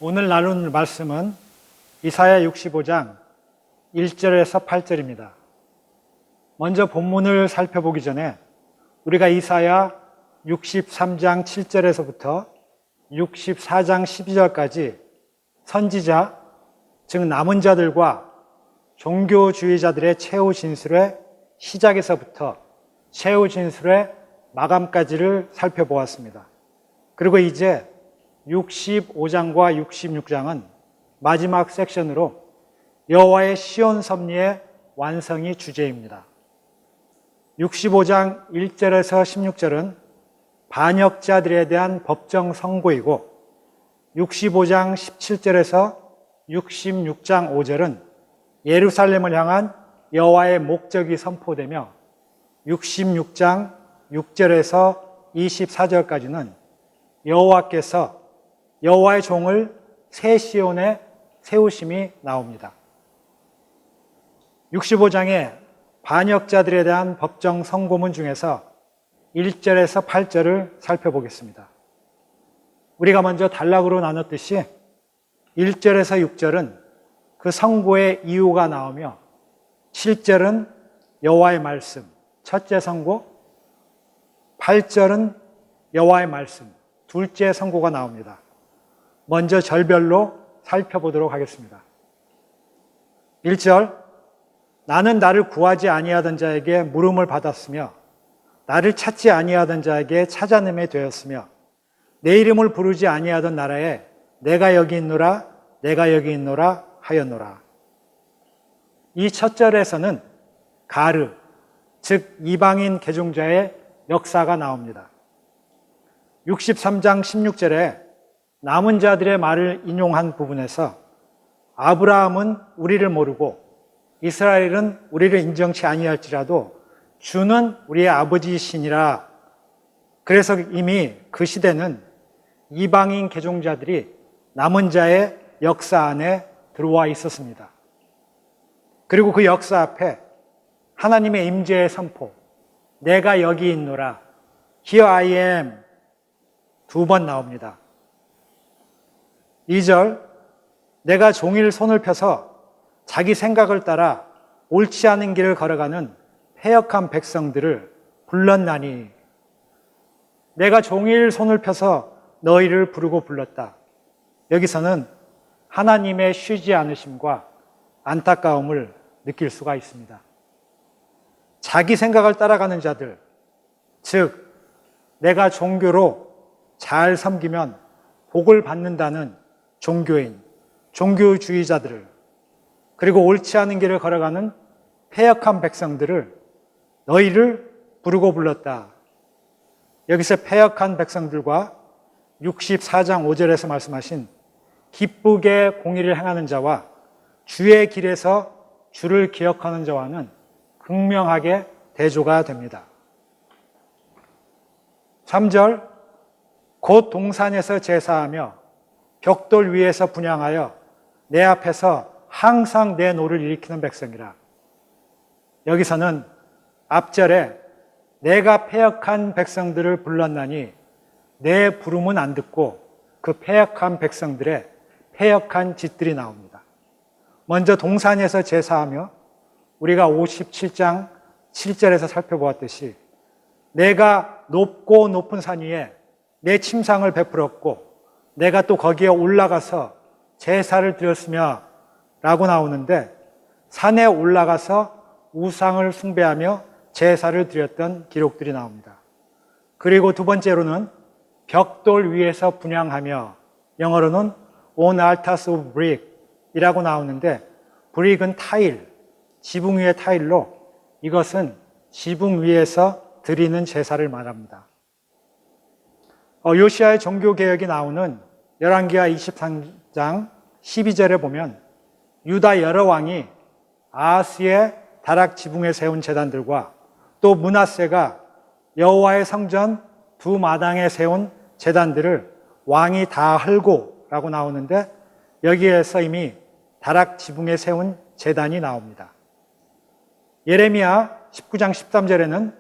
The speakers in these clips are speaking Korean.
오늘 나눌 말씀은 이사야 65장 1절에서 8절입니다. 먼저 본문을 살펴보기 전에 우리가 이사야 63장 7절에서부터 64장 12절까지 선지자, 즉 남은 자들과 종교주의자들의 최후 진술의 시작에서부터 최후 진술의 마감까지를 살펴보았습니다. 그리고 이제 65장과 66장은 마지막 섹션으로 여호와의 시온 섭리의 완성이 주제입니다. 65장 1절에서 16절은 반역자들에 대한 법정 선고이고 65장 17절에서 66장 5절은 예루살렘을 향한 여호와의 목적이 선포되며 66장 6절에서 24절까지는 여호와께서 여호와의 종을 새 시온에 세우심이 나옵니다. 65장의 반역자들에 대한 법정 선고문 중에서 1절에서 8절을 살펴보겠습니다. 우리가 먼저 단락으로 나눴듯이 1절에서 6절은 그 선고의 이유가 나오며 7절은 여호와의 말씀, 첫째 선고, 8절은 여호와의 말씀, 둘째 선고가 나옵니다. 먼저 절별로 살펴보도록 하겠습니다. 1절, 나는 나를 구하지 아니하던 자에게 물음을 받았으며 나를 찾지 아니하던 자에게 찾아냄에 되었으며 내 이름을 부르지 아니하던 나라에 내가 여기 있노라 내가 여기 있노라 하였노라. 이 첫 절에서는 가르, 즉 이방인 개종자의 역사가 나옵니다. 63장 16절에 남은 자들의 말을 인용한 부분에서 아브라함은 우리를 모르고 이스라엘은 우리를 인정치 아니할지라도 주는 우리의 아버지이시니라. 그래서 이미 그 시대는 이방인 개종자들이 남은 자의 역사 안에 들어와 있었습니다. 그리고 그 역사 앞에 하나님의 임재의 선포, 내가 여기 있노라, Here I am 두 번 나옵니다. 2절, 내가 종일 손을 펴서 자기 생각을 따라 옳지 않은 길을 걸어가는 패역한 백성들을 불렀나니. 내가 종일 손을 펴서 너희를 부르고 불렀다. 여기서는 하나님의 쉬지 않으심과 안타까움을 느낄 수가 있습니다. 자기 생각을 따라가는 자들, 즉 내가 종교로 잘 섬기면 복을 받는다는 종교인, 종교주의자들을, 그리고 옳지 않은 길을 걸어가는 패역한 백성들을 너희를 부르고 불렀다. 여기서 패역한 백성들과 64장 5절에서 말씀하신 기쁘게 공의를 행하는 자와 주의 길에서 주를 기억하는 자와는 극명하게 대조가 됩니다. 3절, 곧 동산에서 제사하며 벽돌 위에서 분향하여 내 앞에서 항상 내 노를 일으키는 백성이라. 여기서는 앞절에 내가 패역한 백성들을 불렀나니 내 부름은 안 듣고 그 패역한 백성들의 패역한 짓들이 나옵니다. 먼저 동산에서 제사하며 우리가 57장 7절에서 살펴보았듯이 내가 높고 높은 산 위에 내 침상을 베풀었고 내가 또 거기에 올라가서 제사를 드렸으며 라고 나오는데 산에 올라가서 우상을 숭배하며 제사를 드렸던 기록들이 나옵니다. 그리고 두 번째로는 벽돌 위에서 분향하며 영어로는 on altars of brick 이라고 나오는데 brick은 타일, 지붕 위의 타일로 이것은 지붕 위에서 드리는 제사를 말합니다. 요시아의 종교개혁이 나오는 열왕기하 23장 12절에 보면 유다 여러 왕이 아하스의 다락 지붕에 세운 제단들과 또 므낫세가 여호와의 성전 두 마당에 세운 제단들을 왕이 다 헐고 라고 나오는데 여기에서 이미 다락 지붕에 세운 제단이 나옵니다. 예레미야 19장 13절에는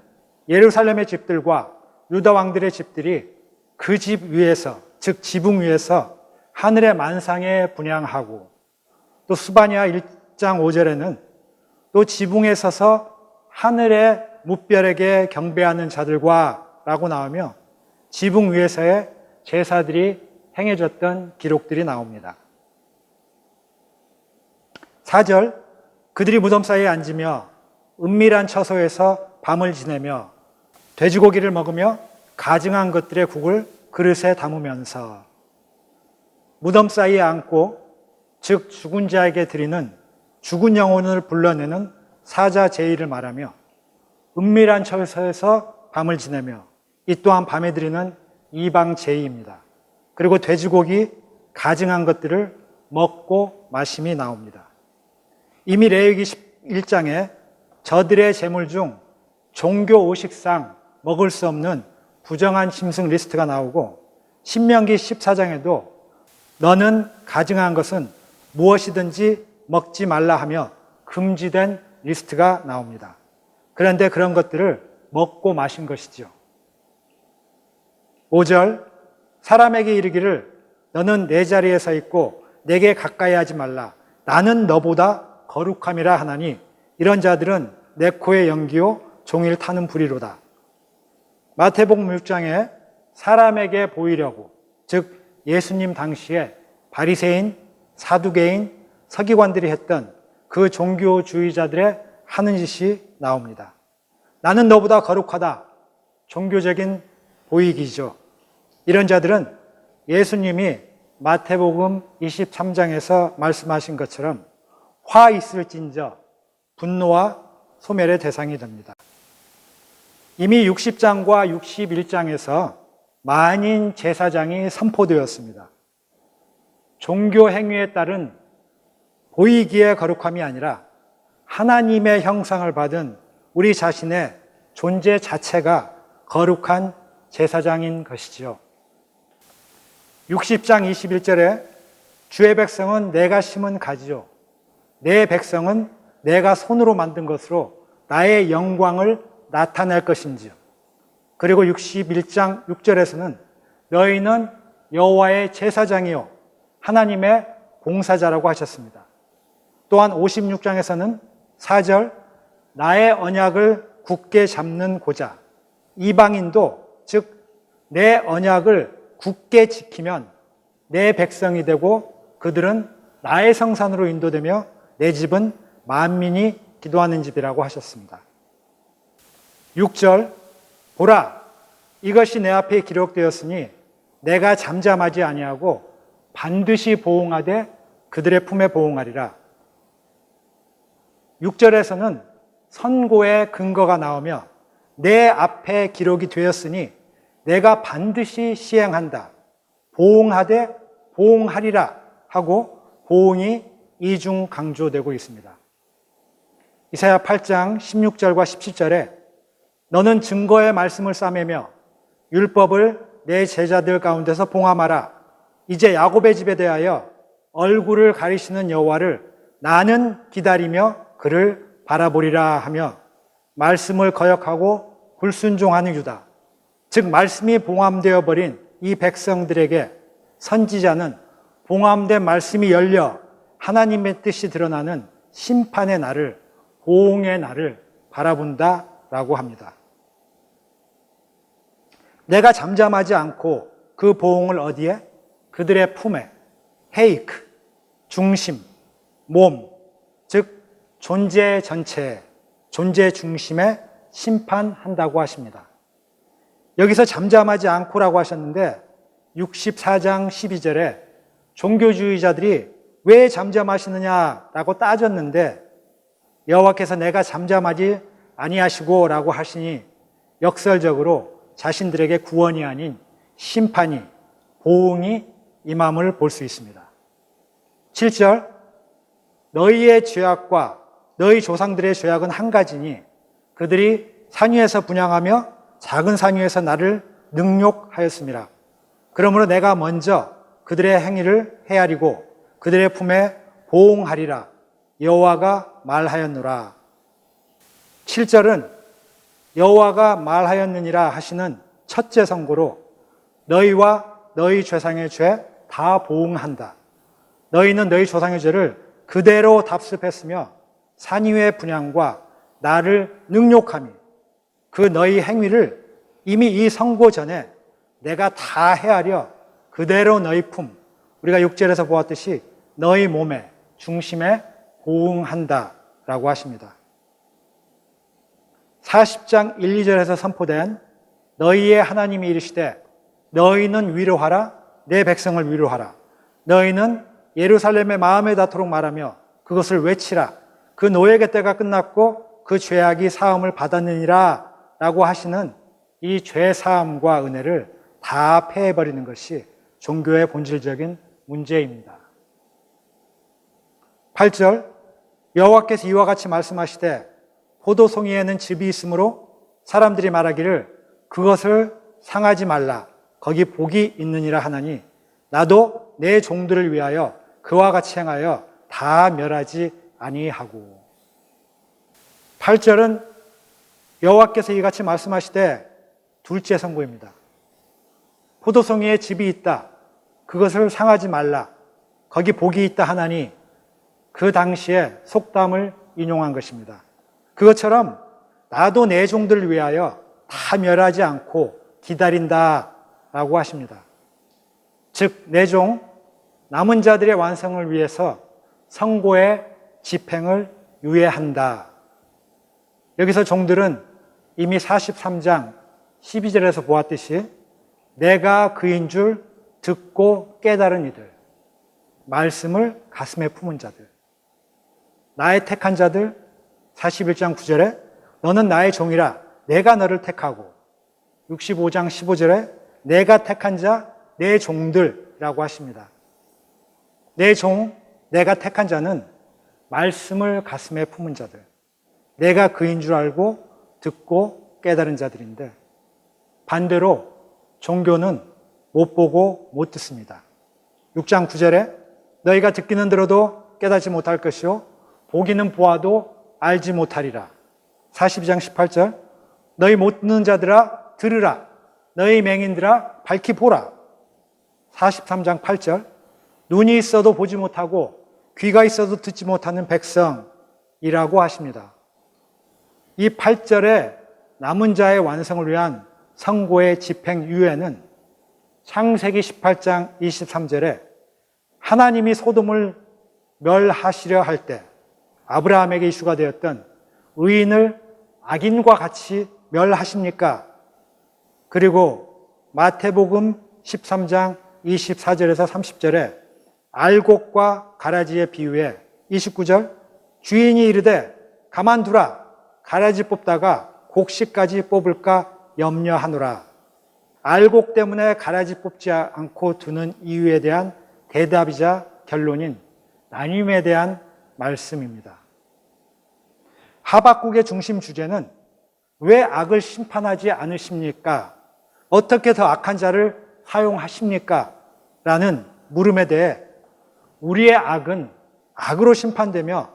예루살렘의 집들과 유다 왕들의 집들이 그 집 위에서, 즉 지붕 위에서 하늘의 만상에 분향하고, 또 스바냐 1장 5절에는 또 지붕에 서서 하늘의 뭇별에게 경배하는 자들과 라고 나오며 지붕 위에서의 제사들이 행해졌던 기록들이 나옵니다. 4절, 그들이 무덤 사이에 앉으며 은밀한 처소에서 밤을 지내며 돼지고기를 먹으며 가증한 것들의 국을 그릇에 담으면서, 무덤 사이에 앉고 즉 죽은 자에게 드리는 죽은 영혼을 불러내는 사자 제의를 말하며 은밀한 처소에서 밤을 지내며, 이 또한 밤에 드리는 이방 제의입니다. 그리고 돼지고기 가증한 것들을 먹고 마심이 나옵니다. 이미 레위기 1장에 저들의 제물 중 종교 오식상 먹을 수 없는 부정한 짐승 리스트가 나오고, 신명기 14장에도 너는 가증한 것은 무엇이든지 먹지 말라 하며 금지된 리스트가 나옵니다. 그런데 그런 것들을 먹고 마신 것이죠. 5절, 사람에게 이르기를 너는 내 자리에 서 있고 내게 가까이 하지 말라. 나는 너보다 거룩함이라 하나니 이런 자들은 내 코의 연기요 종일 타는 불이로다. 마태복음 6장에 사람에게 보이려고, 즉 예수님 당시에 바리새인, 사두개인, 서기관들이 했던 그 종교주의자들의 하는 짓이 나옵니다. 나는 너보다 거룩하다. 종교적인 보이기죠. 이런 자들은 예수님이 마태복음 23장에서 말씀하신 것처럼 화 있을진저 분노와 소멸의 대상이 됩니다. 이미 60장과 61장에서 만인 제사장이 선포되었습니다. 종교 행위에 따른 보이기의 거룩함이 아니라 하나님의 형상을 받은 우리 자신의 존재 자체가 거룩한 제사장인 것이지요. 60장 21절에 주의 백성은 내가 심은 가지요, 내 백성은 내가 손으로 만든 것으로 나의 영광을 나타낼 것인지요. 그리고 61장 6절에서는 너희는 여호와의 제사장이요 하나님의 봉사자라고 하셨습니다. 또한 56장에서는 4절, 나의 언약을 굳게 잡는 고자, 이방인도 즉 내 언약을 굳게 지키면 내 백성이 되고 그들은 나의 성산으로 인도되며 내 집은 만민이 기도하는 집이라고 하셨습니다. 6절, 보라, 이것이 내 앞에 기록되었으니 내가 잠잠하지 아니하고 반드시 보응하되 그들의 품에 보응하리라. 6절에서는 선고의 근거가 나오며 내 앞에 기록이 되었으니 내가 반드시 시행한다, 보응하되 보응하리라 하고 보응이 이중 강조되고 있습니다. 이사야 8장 16절과 17절에 너는 증거의 말씀을 싸매며 율법을 내 제자들 가운데서 봉함하라. 이제 야곱의 집에 대하여 얼굴을 가리시는 여호와를 나는 기다리며 그를 바라보리라 하며 말씀을 거역하고 불순종하는 유다, 즉 말씀이 봉함되어 버린 이 백성들에게 선지자는 봉함된 말씀이 열려 하나님의 뜻이 드러나는 심판의 날을, 보응의 날을 바라본다라고 합니다. 내가 잠잠하지 않고 그 보응을 어디에? 그들의 품에, 헤이크, 중심, 몸, 즉 존재 전체에, 존재 중심에 심판한다고 하십니다. 여기서 잠잠하지 않고라고 하셨는데 64장 12절에 종교주의자들이 왜 잠잠하시느냐라고 따졌는데 여호와께서 내가 잠잠하지 아니하시고 라고 하시니 역설적으로 자신들에게 구원이 아닌 심판이, 보응이 임함을 볼 수 있습니다. 7절, 너희의 죄악과 너희 조상들의 죄악은 한 가지니 그들이 산 위에서 분향하며 작은 산 위에서 나를 능욕하였습니다. 그러므로 내가 먼저 그들의 행위를 헤아리고 그들의 품에 보응하리라. 여호와가 말하였노라. 7절은 여호와가 말하였느니라 하시는 첫째 선고로 너희와 너희 조상의 죄, 다 보응한다. 너희는 너희 조상의 죄를 그대로 답습했으며 산 위의 분향과 나를 능욕함이 그 너희 행위를 이미 이 선고 전에 내가 다 헤아려 그대로 너희 품, 우리가 6절에서 보았듯이 너희 몸의 중심에 보응한다 라고 하십니다. 40장 1, 2절에서 선포된 너희의 하나님이 이르시되 너희는 위로하라 내 백성을 위로하라 너희는 예루살렘의 마음에 닿도록 말하며 그것을 외치라 그 노예의 때가 끝났고 그 죄악이 사함을 받았느니라 라고 하시는 이 죄 사함과 은혜를 다 폐해버리는 것이 종교의 본질적인 문제입니다. 8절 여호와께서 이와 같이 말씀하시되 포도송이에는 즙이 있으므로 사람들이 말하기를 그것을 상하지 말라 거기 복이 있느니라 하나니 나도 내 종들을 위하여 그와 같이 행하여 다 멸하지 아니하고 8절은 여호와께서 이같이 말씀하시되 둘째 선고입니다. 포도송이에 즙이 있다. 그것을 상하지 말라. 거기 복이 있다 하나니 그 당시에 속담을 인용한 것입니다. 그것처럼 나도 내 종들을 위하여 다 멸하지 않고 기다린다 라고 하십니다. 즉, 내 종, 남은 자들의 완성을 위해서 선고의 집행을 유예한다. 여기서 종들은 이미 43장 12절에서 보았듯이 내가 그인 줄 듣고 깨달은 이들, 말씀을 가슴에 품은 자들, 나의 택한 자들, 41장 9절에 너는 나의 종이라 내가 너를 택하고 65장 15절에 내가 택한 자, 내 종들이라고 하십니다. 내 종, 내가 택한 자는 말씀을 가슴에 품은 자들, 내가 그인 줄 알고 듣고 깨달은 자들인데 반대로 종교는 못 보고 못 듣습니다. 6장 9절에 너희가 듣기는 들어도 깨닫지 못할 것이요 보기는 보아도 알지 못하리라. 42장 18절 너희 못 듣는 자들아 들으라 너희 맹인들아 밝히 보라. 43장 8절 눈이 있어도 보지 못하고 귀가 있어도 듣지 못하는 백성이라고 하십니다. 이 8절에 남은 자의 완성을 위한 선고의 집행 유예는 창세기 18장 23절에 하나님이 소돔을 멸하시려 할 때 아브라함에게 이슈가 되었던 의인을 악인과 같이 멸하십니까? 그리고 마태복음 13장 24절에서 30절에 알곡과 가라지의 비유에 29절 주인이 이르되 가만두라 가라지 뽑다가 곡식까지 뽑을까 염려하노라. 알곡 때문에 가라지 뽑지 않고 두는 이유에 대한 대답이자 결론인 나눔에 대한 말씀입니다. 하박국의 중심 주제는 왜 악을 심판하지 않으십니까? 어떻게 더 악한 자를 사용하십니까? 라는 물음에 대해 우리의 악은 악으로 심판되며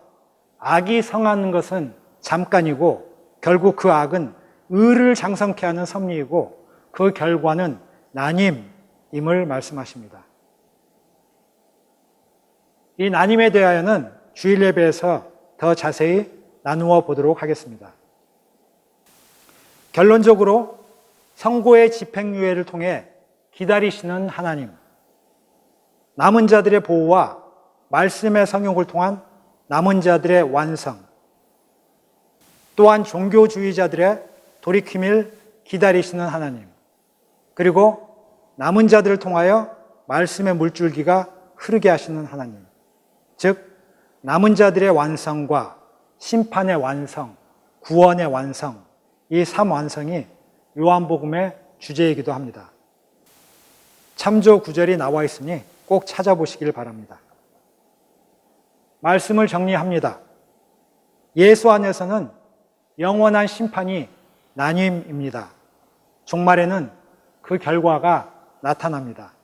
악이 성하는 것은 잠깐이고 결국 그 악은 의를 장성케 하는 섭리이고 그 결과는 나님임을 말씀하십니다. 이 나님에 대하여는 주일 예배에서 더 자세히 나누어 보도록 하겠습니다. 결론적으로 선고의 집행유예를 통해 기다리시는 하나님, 남은 자들의 보호와 말씀의 성용을 통한 남은 자들의 완성, 또한 종교주의자들의 돌이킴을 기다리시는 하나님, 그리고 남은 자들을 통하여 말씀의 물줄기가 흐르게 하시는 하나님, 즉 남은 자들의 완성과 심판의 완성, 구원의 완성, 이 3완성이 요한복음의 주제이기도 합니다. 참조 구절이 나와 있으니 꼭 찾아보시길 바랍니다. 말씀을 정리합니다. 예수 안에서는 영원한 심판이 나님입니다. 종말에는 그 결과가 나타납니다.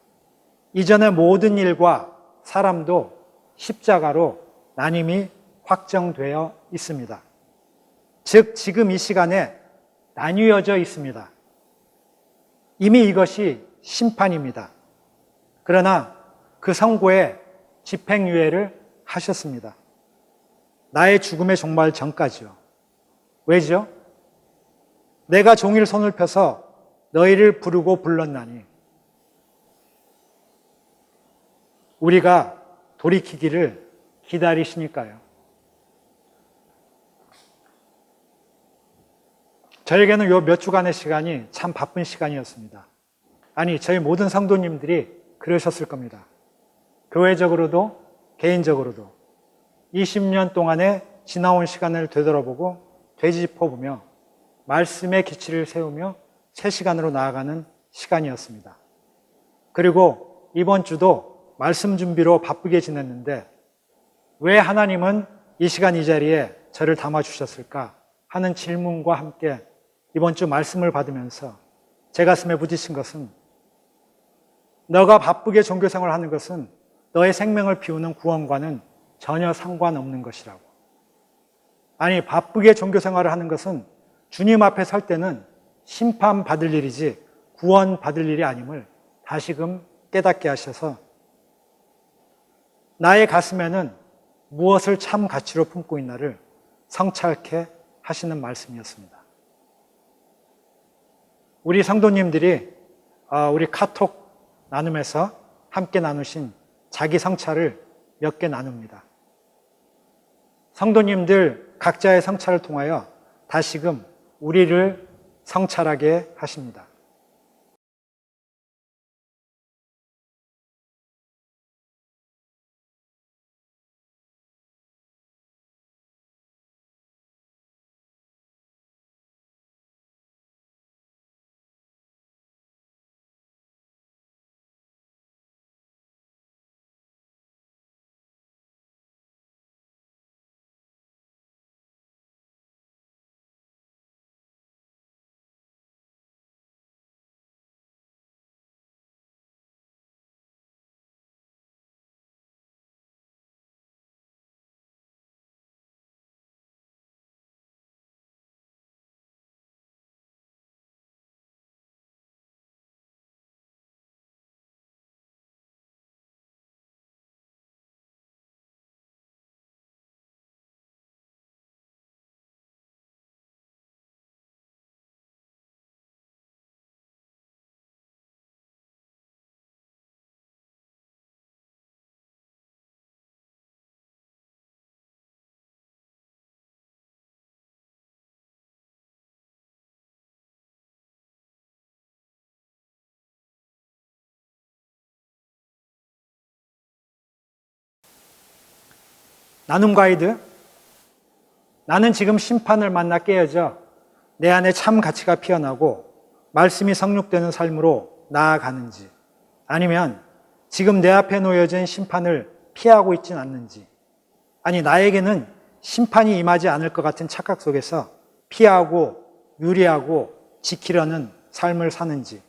이전의 모든 일과 사람도 십자가로 나님이 확정되어 있습니다. 즉 지금 이 시간에 나뉘어져 있습니다. 이미 이것이 심판입니다. 그러나 그 선고에 집행유예를 하셨습니다. 나의 죽음의 종말 전까지요. 왜죠? 내가 종일 손을 펴서 너희를 부르고 불렀나니 우리가 돌이키기를 기다리시니까요. 저에게는 요 몇 주간의 시간이 참 바쁜 시간이었습니다. 아니, 저희 모든 성도님들이 그러셨을 겁니다. 교회적으로도 개인적으로도 20년 동안의 지나온 시간을 되돌아보고 되짚어보며 말씀의 기치를 세우며 새 시간으로 나아가는 시간이었습니다. 그리고 이번 주도 말씀 준비로 바쁘게 지냈는데 왜 하나님은 이 시간 이 자리에 저를 담아주셨을까 하는 질문과 함께 이번 주 말씀을 받으면서 제 가슴에 부딪힌 것은 너가 바쁘게 종교생활을 하는 것은 너의 생명을 비우는 구원과는 전혀 상관없는 것이라고. 아니, 바쁘게 종교생활을 하는 것은 주님 앞에 설 때는 심판받을 일이지 구원받을 일이 아님을 다시금 깨닫게 하셔서 나의 가슴에는 무엇을 참 가치로 품고 있나를 성찰케 하시는 말씀이었습니다. 우리 성도님들이 우리 카톡 나눔에서 함께 나누신 자기 성찰을 몇 개 나눕니다. 성도님들 각자의 성찰을 통하여 다시금 우리를 성찰하게 하십니다. 나눔 가이드. 나는 지금 심판을 만나 깨어져 내 안에 참 가치가 피어나고 말씀이 성육되는 삶으로 나아가는지, 아니면 지금 내 앞에 놓여진 심판을 피하고 있진 않는지, 아니 나에게는 심판이 임하지 않을 것 같은 착각 속에서 피하고 유리하고 지키려는 삶을 사는지,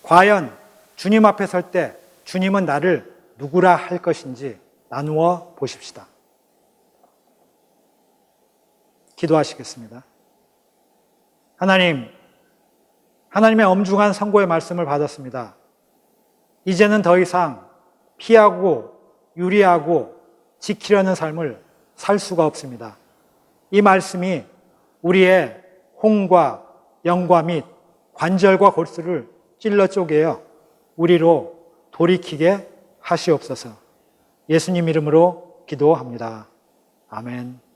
과연 주님 앞에 설 때 주님은 나를 누구라 할 것인지 나누어 보십시다. 기도하시겠습니다. 하나님의 엄중한 선고의 말씀을 받았습니다. 이제는 더 이상 피하고 유리하고 지키려는 삶을 살 수가 없습니다. 이 말씀이 우리의 홍과 영과 및 관절과 골수를 찔러 쪼개어 우리로 돌이키게 하시옵소서. 예수님 이름으로 기도합니다. 아멘.